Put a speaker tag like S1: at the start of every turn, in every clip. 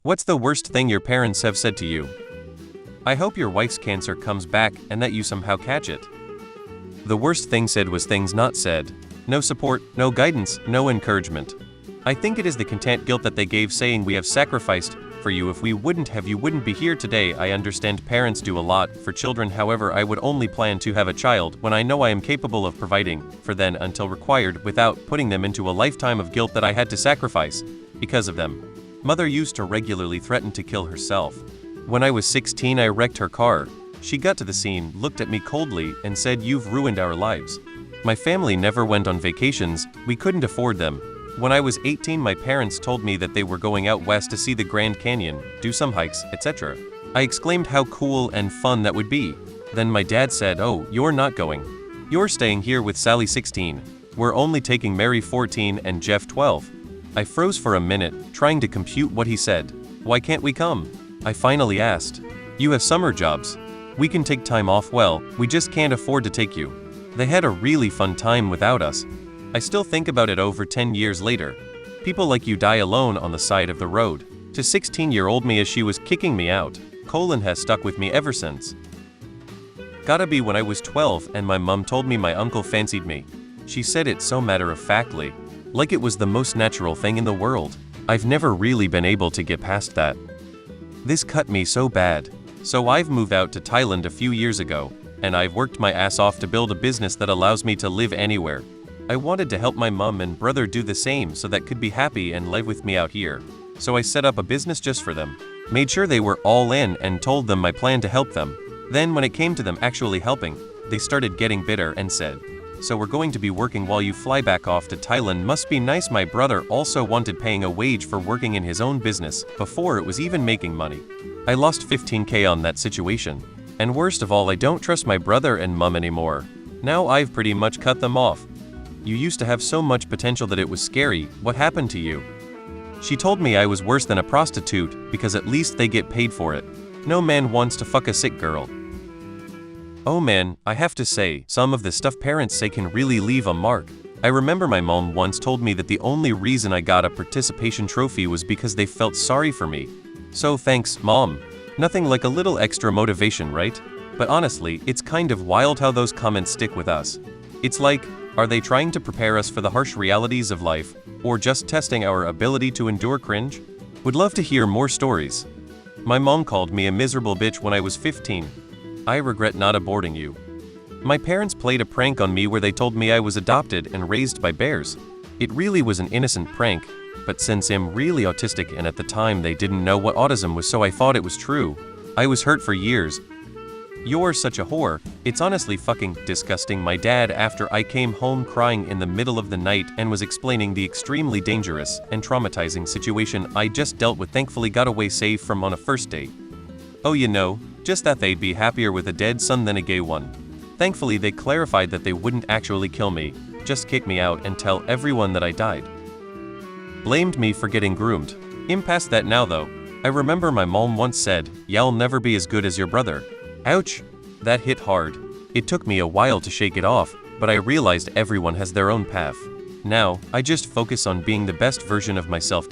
S1: What's the worst thing your parents have said to you? I hope your wife's cancer comes back and that you somehow catch it. The worst thing said was things not said. No support, no guidance, no encouragement. I think it is the content guilt that they gave, saying we have sacrificed for you. If we wouldn't have, you wouldn't be here today. I understand parents do a lot for children, however I would only plan to have a child when I know I am capable of providing for them until required, without putting them into a lifetime of guilt that I had to sacrifice because of them. Mother used to regularly threaten to kill herself. When I was 16 I wrecked her car. She got to the scene, looked at me coldly, and said, "You've ruined our lives." My family never went on vacations, we couldn't afford them. When I was 18 my parents told me that they were going out west to see the Grand Canyon, do some hikes, etc. I exclaimed how cool and fun that would be. Then my dad said, "Oh, you're not going. You're staying here with Sally 16. We're only taking Mary 14 and Jeff 12. I froze for a minute, trying to compute what he said. "Why can't we come?" I finally asked. "You have summer jobs. We can take time off, well, we just can't afford to take you." They had a really fun time without us. I still think about it over 10 years later. People like you die alone on the side of the road. To 16-year-old me as she was kicking me out. Colin has stuck with me ever since. Gotta be when I was 12 and my mum told me my uncle fancied me. She said it so matter-of-factly, like it was the most natural thing in the world. I've never really been able to get past that. This cut me so bad. So I've moved out to Thailand a few years ago, and I've worked my ass off to build a business that allows me to live anywhere. I wanted to help my mum and brother do the same so that could be happy and live with me out here. So I set up a business just for them. Made sure they were all in and told them my plan to help them. Then when it came to them actually helping, they started getting bitter and said, "So we're going to be working while you fly back off to Thailand, must be nice." My brother also wanted paying a wage for working in his own business before it was even making money. I lost 15K on that situation. And worst of all, I don't trust my brother and mum anymore. Now I've pretty much cut them off. "You used to have so much potential that it was scary. What happened to you?" She told me I was worse than a prostitute because at least they get paid for it. No man wants to fuck a sick girl. Oh man, I have to say, some of the stuff parents say can really leave a mark. I remember my mom once told me that the only reason I got a participation trophy was because they felt sorry for me. So thanks, Mom. Nothing like a little extra motivation, right? But honestly, it's kind of wild how those comments stick with us. It's like, are they trying to prepare us for the harsh realities of life, or just testing our ability to endure cringe? Would love to hear more stories. My mom called me a miserable bitch when I was 15. I regret not aborting you. My parents played a prank on me where they told me I was adopted and raised by bears. It really was an innocent prank, but since I'm really autistic and at the time they didn't know what autism was, so I thought it was true. I was hurt for years. "You're such a whore. It's honestly fucking disgusting." My dad, after I came home crying in the middle of the night and was explaining the extremely dangerous and traumatizing situation I just dealt with, thankfully got away safe from on a first date. "Oh, you know, just that they'd be happier with a dead son than a gay one." Thankfully they clarified that they wouldn't actually kill me, just kick me out and tell everyone that I died. Blamed me for getting groomed. I'm past that now though. I remember my mom once said, "Y'all never be as good as your brother." Ouch! That hit hard. It took me a while to shake it off, but I realized everyone has their own path. Now, I just focus on being the best version of myself.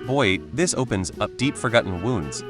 S1: Boy, this opens up deep forgotten wounds.